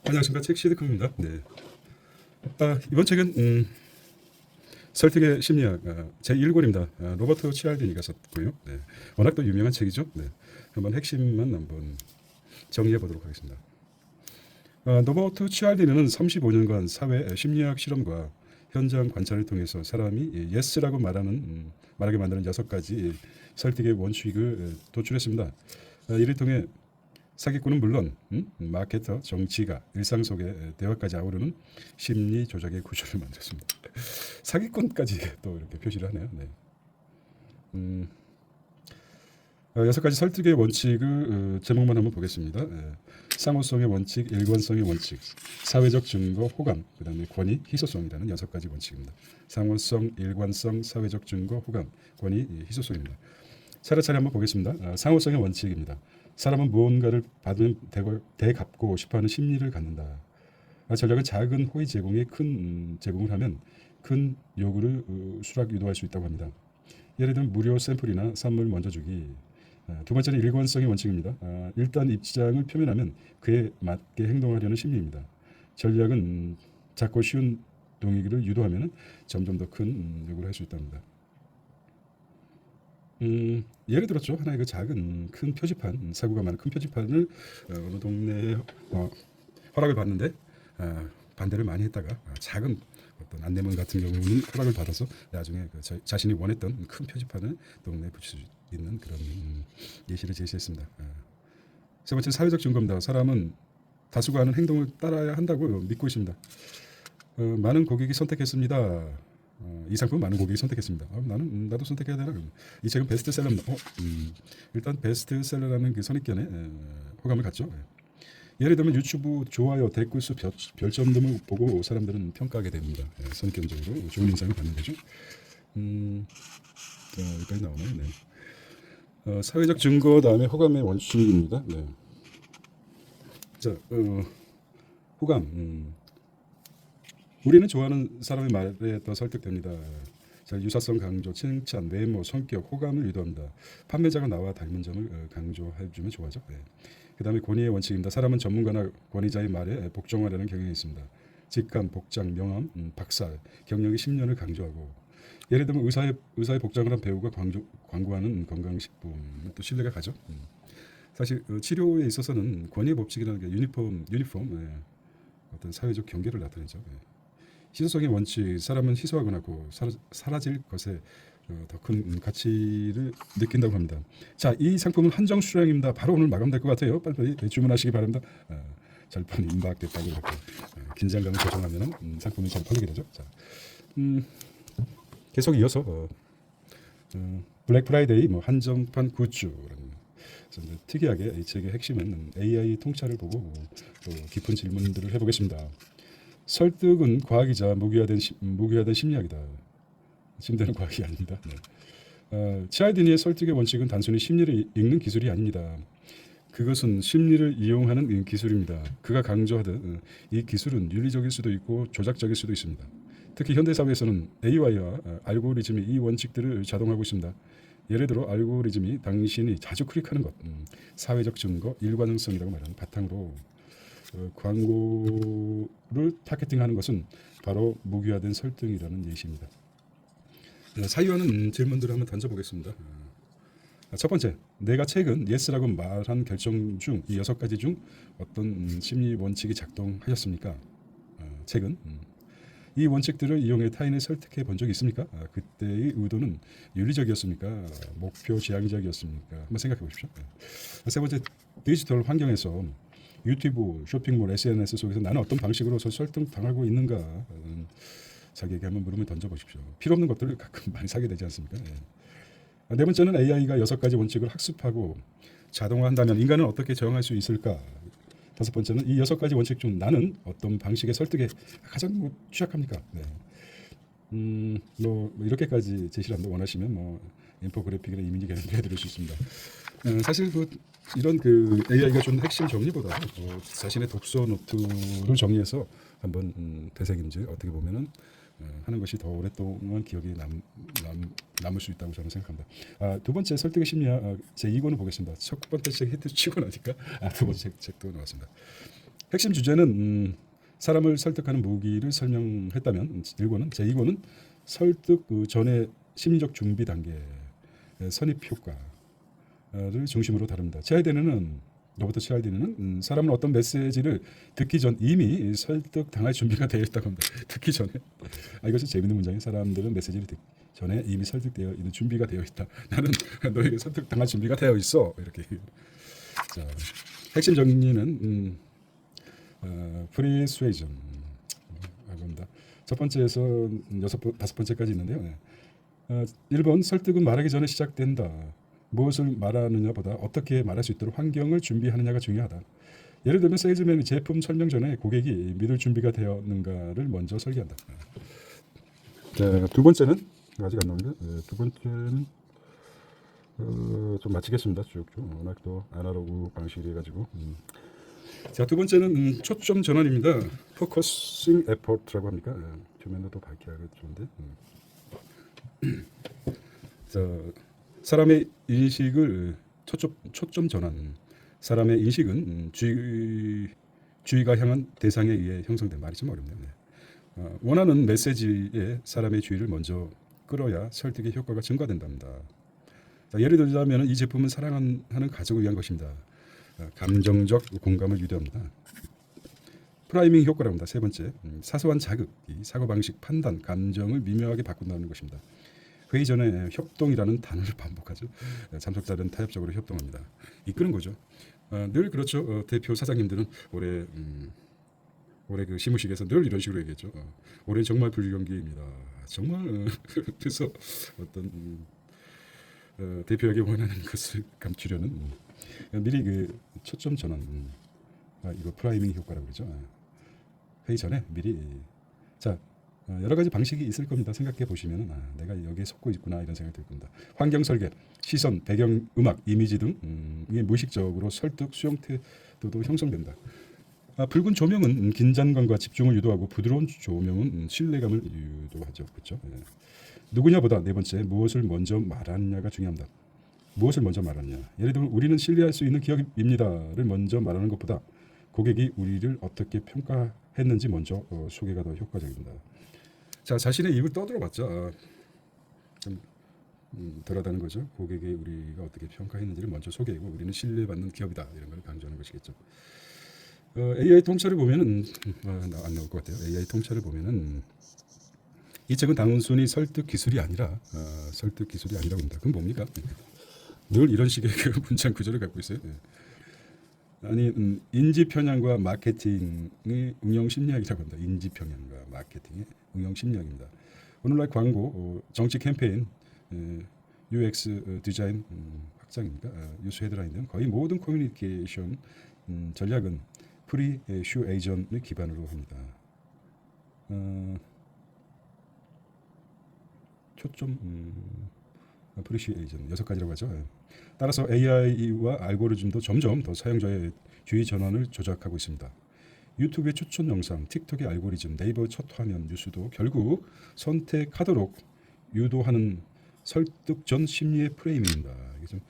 안녕하십니까, 책 시드컴입니다. 네. 이번 책은 설득의 심리학 제1권입니다. 로버트 치알디니가 썼고요. 네. 워낙 또 유명한 책이죠. 네. 한번 핵심만 한번 정리해 보도록 하겠습니다. 로버트 치알디니는 35년간 사회 심리학 실험과 현장 관찰을 통해서 사람이 예스라고 말하게 만드는 6가지 설득의 원칙을 도출했습니다. 이를 통해 사기꾼은 물론 마케터, 정치가 일상 속의 대화까지 아우르는 심리 조작의 구조를 만들었습니다. 사기꾼까지 또 이렇게 표시를 하네요. 네. 6가지 설득의 원칙을 제목만 한번 보겠습니다. 상호성의 원칙, 일관성의 원칙, 사회적 증거, 호감, 그 다음에 권위, 희소성이라는 6가지 원칙입니다. 상호성, 일관성, 사회적 증거, 호감, 권위, 희소성입니다. 차례차례 한번 보겠습니다. 상호성의 원칙입니다. 사람은 무언가를 받으면 되갚고 싶어하는 심리를 갖는다. 전략은 작은 호의 제공에 큰 제공을 하면 큰 요구를 수락 유도할 수 있다고 합니다. 예를 들면 무료 샘플이나 선물 먼저 주기. 두 번째는 일관성의 원칙입니다. 일단 입장을 표면하면 그에 맞게 행동하려는 심리입니다. 전략은 작고 쉬운 동의를 유도하면 점점 더 큰 요구를 할 수 있답니다. 예를 들었죠. 하나의 그 작은 큰 표지판, 사고가 많은 큰 표지판을 어느 동네에 허락을 받는데 반대를 많이 했다가 작은 어떤 안내문 같은 경우는 허락을 받아서 나중에 그 자신이 원했던 큰 표지판을 동네에 붙일 수 있는 그런 예시를 제시했습니다. 세 번째는 사회적 증거입니다. 사람은 다수가 하는 행동을 따라야 한다고 믿고 있습니다. 많은 고객이 선택했습니다. 이 상품 많은 고객이 선택했습니다. 나도 선택해야 되나? 이 책은 베스트셀러입니다. 일단 베스트셀러라는 그 선입견에 호감을 갖죠. 예를 들면 유튜브 좋아요, 댓글 수, 별점 등을 보고 사람들은 평가하게 됩니다. 선입견적으로 좋은 인상을 받는 거죠. 여기까지 나오네요. 네. 사회적 증거 다음에 호감의 원칙입니다. 네. 자, 호감. 우리는 좋아하는 사람의 말에 더 설득됩니다. 자, 유사성 강조, 칭찬, 외모, 성격, 호감을 유도합니다. 판매자가 나와 닮은 점을 강조해주면 좋아하죠. 네. 그 다음에 권위의 원칙입니다. 사람은 전문가나 권위자의 말에 복종하려는 경향이 있습니다. 직감, 복장, 명함, 박사, 경력의 10년을 강조하고 예를 들면 의사의 복장을 한 배우가 광고하는 건강식품 또 신뢰가 가죠. 사실 치료에 있어서는 권위의 법칙이라는 게 유니폼 어떤 사회적 경계를 나타내죠. 희소성의 원칙, 사람은 희소하거나 사라질 것에 더 큰 가치를 느낀다고 합니다. 자, 이 상품은 한정 수량입니다. 바로 오늘 마감될 것 같아요. 빨리빨리 주문하시기 바랍니다. 절판이 임박됐다고 이렇게 긴장감을 조성하면 상품이 잘 팔리게 되죠. 자, 계속 이어서 블랙 프라이데이 한정판 굿즈라는 특이하게 이 책의 핵심은 AI 통찰을 보고 또 깊은 질문들을 해보겠습니다. 설득은 과학이자 무기화된 심리학이다. 침대는 과학이 아닙니다. 네. 치알디니의 설득의 원칙은 단순히 심리를 읽는 기술이 아닙니다. 그것은 심리를 이용하는 기술입니다. 그가 강조하듯 이 기술은 윤리적일 수도 있고 조작적일 수도 있습니다. 특히 현대사회에서는 AI와 알고리즘이 이 원칙들을 자동하고 있습니다. 예를 들어 알고리즘이 당신이 자주 클릭하는 것, 사회적 증거, 일관성이라고 말하는 바탕으로 광고를 타겟팅하는 것은 바로 무기화된 설득이라는 예시입니다. 사유하는 질문들을 한번 던져보겠습니다. 첫 번째, 내가 최근 예스라고 말한 결정 중 이 6가지 중 어떤 심리 원칙이 작동하셨습니까? 최근 이 원칙들을 이용해 타인을 설득해 본 적이 있습니까? 그때의 의도는 윤리적이었습니까? 목표 지향적이었습니까? 한번 생각해 보십시오. 세 번째, 디지털 환경에서 유튜브, 쇼핑몰, SNS 속에서 나는 어떤 방식으로 설득당하고 있는가? 자기에게 한번 물음을 던져보십시오. 필요 없는 것들을 가끔 많이 사게 되지 않습니까? 네 번째는 AI가 6가지 원칙을 학습하고 자동화한다면 인간은 어떻게 저항할 수 있을까? 다섯 번째는 이 6가지 원칙 중 나는 어떤 방식의 설득에 가장 취약합니까? 네. 이렇게까지 제시를 한다 원하시면 인포그래픽이나 이미지 개념도 해드릴 수 있습니다. 사실 이런 AI가 준 핵심 정리보다 자신의 독서 노트를 정리해서 한번 되새김질 어떻게 보면은 하는 것이 더 오랫동안 기억에 남을 수 있다고 저는 생각합니다. 두 번째 설득의 심리학 제 2권을 보겠습니다. 첫 번째 책 히트 치고 나니까 두 번째 책도 나왔습니다. 핵심 주제는 사람을 설득하는 무기를 설명했다면 일권은 제2권은 설득 그 전의 심리적 준비 단계 선입 효과를 중심으로 다룹니다. 치알디니는 로버트 치알디니는 사람은 어떤 메시지를 듣기 전 이미 설득 당할 준비가 되어 있다고 합니다. 듣기 전에 이것이 재밌는 문장이에요. 사람들은 메시지를 듣기 전에 이미 설득되어 있는 준비가 되어 있다. 나는 너에게 설득 당할 준비가 되어 있어. 이렇게. 자, 핵심 정리는 프리스웨이전 합니다. 첫 번째에서 다섯 번째까지 있는데요. 네. 1번 설득은 말하기 전에 시작된다. 무엇을 말하느냐보다 어떻게 말할 수 있도록 환경을 준비하느냐가 중요하다. 예를 들면 세일즈맨이 제품 설명 전에 고객이 믿을 준비가 되었는가를 먼저 설계한다. 자, 두 번째는 아직 안 나오는데 두 번째는 좀 마치겠습니다. 쭉쭉 워낙 또 아날로그 방식이 해가지고 자, 두 번째는 초점 전환입니다. 포커싱 에포트라고 합니까? 표면도 또 밝혀야 좋은데. 자, 사람의 인식을 초점 전환. 사람의 인식은 주의가 향한 대상에 의해 형성된 말이 좀 어렵네요. 원하는 메시지에 사람의 주의를 먼저 끌어야 설득의 효과가 증가된답니다. 자, 예를 들자면 이 제품은 사랑하는 가족을 위한 것입니다. 감정적 공감을 유도합니다. 프라이밍 효과랍니다. 세 번째, 사소한 자극이 사고방식, 판단, 감정을 미묘하게 바꾼다는 것입니다. 회의 전에 협동이라는 단어를 반복하죠. 참석자들은 타협적으로 협동합니다. 이끄는 거죠. 늘 그렇죠. 대표 사장님들은 올해 그 시무식에서 늘 이런 식으로 얘기했죠. 올해 정말 불경기입니다. 정말 그래서 어떤 대표에게 원하는 것을 감추려는 미리 그 초점 전환 이거 프라이밍 효과라고 그러죠. 회의 전에 미리 자 여러 가지 방식이 있을 겁니다. 생각해 보시면 내가 여기에 속고 있구나 이런 생각이 들 겁니다. 환경 설계, 시선, 배경, 음악, 이미지 등 이게 무의식적으로 설득, 수용 태도도 형성된다. 붉은 조명은 긴장감과 집중을 유도하고 부드러운 조명은 신뢰감을 유도하죠. 그렇죠? 누구냐보다 네 번째 무엇을 먼저 말하느냐가 중요합니다. 무엇을 먼저 말하느냐. 예를 들면 우리는 신뢰할 수 있는 기업입니다를 먼저 말하는 것보다 고객이 우리를 어떻게 평가했는지 먼저 소개가 더 효과적입니다. 자, 자신의 입을 떠들어봤자 좀 덜하다는 거죠. 고객이 우리가 어떻게 평가했는지를 먼저 소개하고 우리는 신뢰받는 기업이다 이런 걸 강조하는 것이겠죠. AI 통찰을 보면은 안 나올 것 같아요. AI 통찰을 보면은 이 책은 단순히 설득 기술이 아니라 설득 기술이 아니라고 합니다. 그건 뭡니까? 늘 이런 식의 그 문장 구조를 갖고 있어요. 아니 인지 편향과 마케팅의 응용 심리학이라고 합니다. 인지 편향과 마케팅의 응용 심리학입니다. 오늘날 광고, 정치 캠페인, UX 디자인 확장입니까? 뉴스 헤드라인 등 거의 모든 커뮤니케이션 전략은 프리슈에이전을 기반으로 합니다. 초점 프리슈에이전 6가지라고 하죠. 따라서 AI와 알고리즘도 점점 더 사용자의 주의 전환을 조작하고 있습니다. 유튜브의 추천 영상, 틱톡의 알고리즘, 네이버 첫 화면 뉴스도 결국 선택하도록 유도하는 설득 전 심리의 프레임입니다. 이게 좀,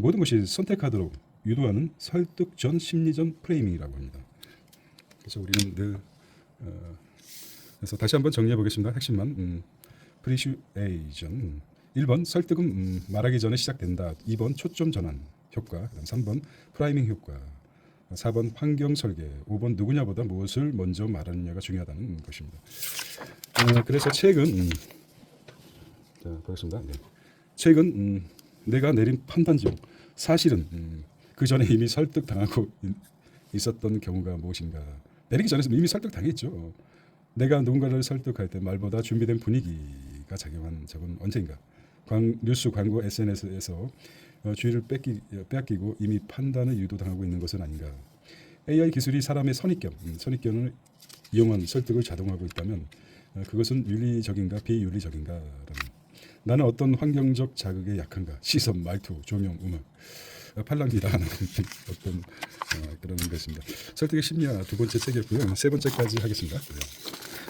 모든 것이 선택하도록 유도하는 설득 전 심리전 프레이밍이라고 합니다. 그래서 우리는 늘 그래서 다시 한번 정리해 보겠습니다. 핵심만 프리슈에이전 1번 설득은 말하기 전에 시작된다. 2번 초점 전환 효과, 3번 프라이밍 효과, 4번 환경 설계, 5번 누구냐보다 무엇을 먼저 말하느냐가 중요하다는 것입니다. 그래서 책은 자, 보겠습니다. 네. 책은 내가 내린 판단 중 사실은 그 전에 이미 설득 당하고 있었던 경우가 무엇인가. 내리기 전에 이미 설득 당했죠. 내가 누군가를 설득할 때 말보다 준비된 분위기가 작용한 적은 언제인가. 뉴스, 광고, SNS에서 주의를 빼앗기고 이미 판단을 유도당하고 있는 것은 아닌가. AI 기술이 사람의 선입견을 이용한 설득을 자동화하고 있다면 그것은 윤리적인가 비윤리적인가. 나는 어떤 환경적 자극에 약한가. 시선, 말투, 조명, 음악. 팔랑귀다 하는 어떤 그런 것입니다. 설득의 심리학 두 번째 책이었고요. 세 번째까지 하겠습니다.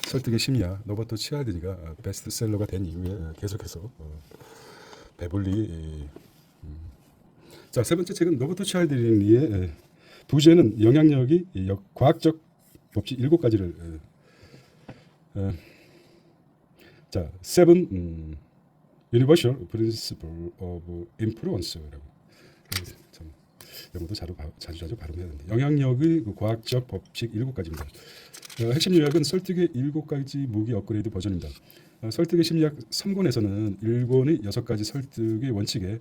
설득의 심리학 로버트 치알디니가 베스트셀러가 된 이후에 계속해서 배불리 자, 세 번째 책은 로버트 치알디니의 부제는 영향력이 과학적 법칙 7가지를 자, 7 Universal Principle of Influence라고. 참 영어도 자주 발음해야 되는데 영향력의 그 과학적 법칙 7가지입니다. 핵심 요약은 설득의 7가지 무기 업그레이드 버전입니다. 설득의 심리학 3권에서는 1권의 6가지 설득의 원칙에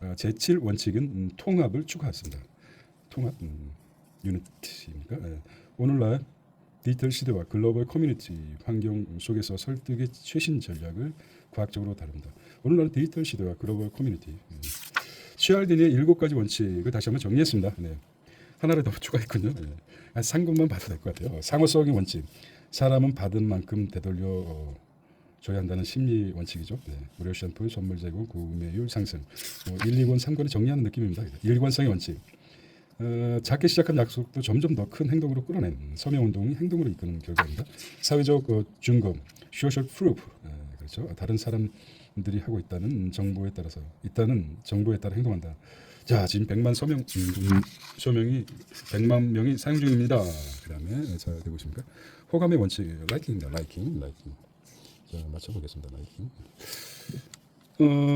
제7 원칙은 통합을 추가했습니다. 통합, 유니티입니까? 오늘날 디지털 시대와 글로벌 커뮤니티 환경 속에서 설득의 최신 전략을 과학적으로 다룹니다. 오늘날 디지털 시대와 글로벌 커뮤니티 치알딘의 7가지 원칙을 다시 한번 정리했습니다. 네. 하나를 더 추가했군요. 네. 한 3권만 봐도 될 것 같아요. 상호성의 원칙, 사람은 받은 만큼 되돌려 줘야 한다는 심리 원칙이죠. 네. 무료 샴푸, 선물 제공, 구매율 상승. 1, 2권, 3권을 정리하는 느낌입니다. 일관성의 원칙. 작게 시작한 약속도 점점 더 큰 행동으로 끌어낸 서명운동이 행동으로 이끄는 결과입니다. 사회적 증거, social proof. 그렇죠. 다른 사람들이 하고 있다는 정보에 따라 행동한다. 자, 지금 100만 서명이 100만 명이 사용 중입니다. 그다음에 자, 되고 있습니까? 호감의 원칙, 라이킹입니다. 라이킹. 자, 맞춰보겠습니다. 라이킹.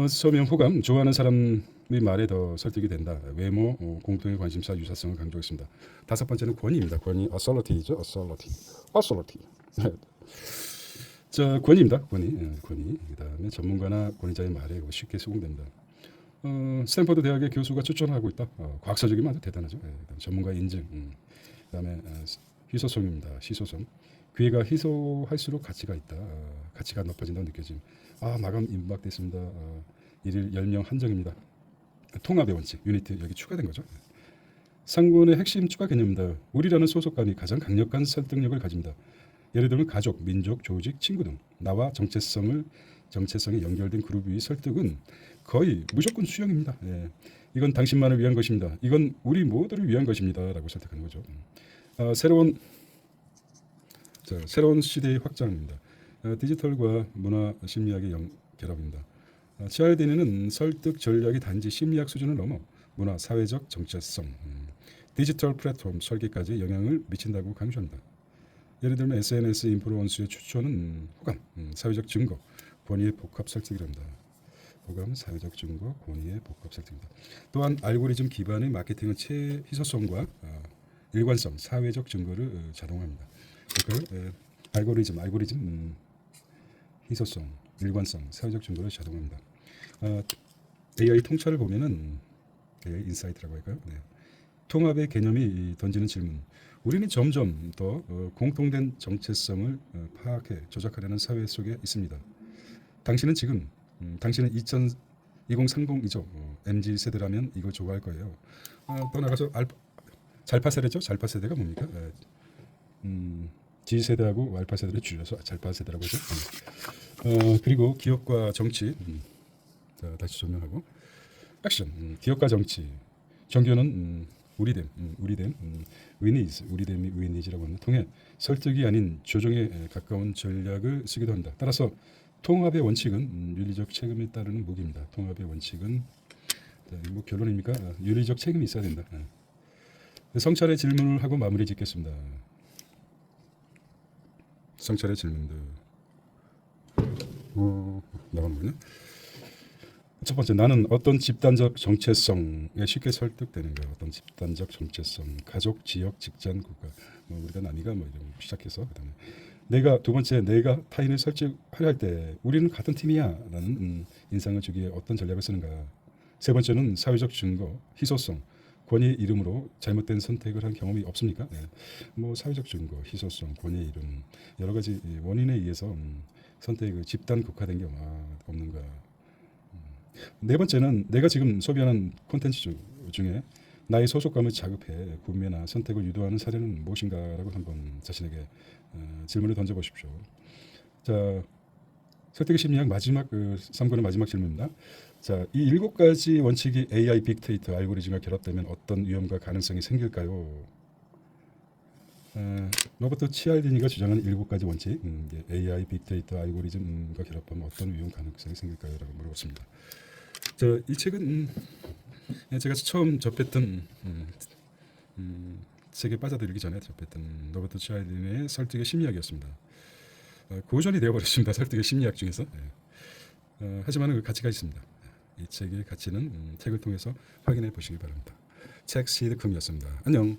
서명 호감, 좋아하는 사람의 말에 더 설득이 된다. 외모, 공통의 관심사, 유사성을 강조했습니다. 5번째는 권위입니다. 권위, authority죠. authority. 자, 권위입니다. 권위. 그다음에 전문가나 권위자의 말에 쉽게 수긍된다. 스탠퍼드 대학의 교수가 추천하고 있다. 과학서적이면 아주 대단하죠. 전문가 인증. 그다음에 희소성입니다. 희소성. 기회가 희소할수록 가치가 있다. 가치가 높아진다고 느껴짐. 마감 임박됐습니다. 1일 10명 한정입니다. 통합의 원칙, 유니티 여기 추가된 거죠. 상권의 핵심 추가 개념입니다. 우리라는 소속감이 가장 강력한 설득력을 가집니다. 예를 들면 가족, 민족, 조직, 친구 등 나와 정체성이 연결된 그룹의 설득은 거의 무조건 수용입니다. 이건 당신만을 위한 것입니다. 이건 우리 모두를 위한 것입니다. 라고 설득하는 거죠. 새로운 시대의 확장입니다. 디지털과 문화 심리학의 결합입니다. 치알디니는 설득 전략이 단지 심리학 수준을 넘어 문화, 사회적 정체성, 디지털 플랫폼 설계까지 영향을 미친다고 강조합니다. 예를 들면 SNS 인플루언서의 추천은 호감, 사회적 증거, 권위의 복합 설득이랍니다. 호감, 사회적 증거, 권위의 복합 설득입니다. 또한 알고리즘 기반의 마케팅은 최희소성과 일관성, 사회적 증거를 자동화합니다. 알고리즘, 희소성, 일관성, 사회적 증거를 자동화합니다. AI 통찰을 보면은 AI 인사이트라고 할까요? 네. 통합의 개념이 던지는 질문. 우리는 점점 더 공통된 정체성을 파악해 조작하려는 사회 속에 있습니다. 당신은 2030이죠. MZ 세대라면 이거 좋아할 거예요. 또 나가서 잘파 세대죠. 잘파 세대가 뭡니까? G 세대하고 알파 세대를 줄여서 잘파 세대라고 하죠. 그리고 기업과 정치. 자, 다시 조명하고 액션. 기업과 정치. 종교는 우리됨, 우리됨이 위니즈라고 하는 통해 설득이 아닌 조종에 가까운 전략을 쓰기도 한다. 따라서 통합의 원칙은 윤리적 책임에 따르는 무기입니다. 통합의 원칙은 뭐 결론입니까? 윤리적 책임이 있어야 된다. 성찰의 질문을 하고 마무리 짓겠습니다. 성찰의 질문들 나오는군요. 첫 번째, 나는 어떤 집단적 정체성에 쉽게 설득되는가? 어떤 집단적 정체성, 가족, 지역, 직장, 국가. 우리가 남이가 이런 시작해서 그다음에 두 번째, 내가 타인을 설득하려 할 때 우리는 같은 팀이야라는 인상을 주기에 어떤 전략을 쓰는가? 세 번째는 사회적 증거, 희소성, 권위의 이름으로 잘못된 선택을 한 경험이 없습니까? 사회적 증거, 희소성, 권위의 이름 여러 가지 원인에 의해서 선택을 집단 국화된 경우 없는가? 네 번째는 내가 지금 소비하는 콘텐츠 중에 나의 소속감을 자극해 구매나 선택을 유도하는 사례는 무엇인가라고 한번 자신에게 질문을 던져보십시오. 자, 설득의 심리학 마지막 3권의 마지막 질문입니다. 자, 이 7가지 원칙이 AI 빅데이터 알고리즘과 결합되면 어떤 위험과 가능성이 생길까요? 로버트 치알디니가 주장하는 7가지 원칙, AI 빅데이터 알고리즘과 결합하면 어떤 위험 가능성이 생길까요? 라고 물어봤습니다. 이 책은 제가 처음 접했던 책에 빠져들기 전에 접했던 로버트 치알딘의 설득의 심리학이었습니다. 고전이 되어버렸습니다. 설득의 심리학 중에서. 하지만 그 가치가 있습니다. 이 책의 가치는 책을 통해서 확인해 보시기 바랍니다. 책 시드쿰이었습니다. 안녕.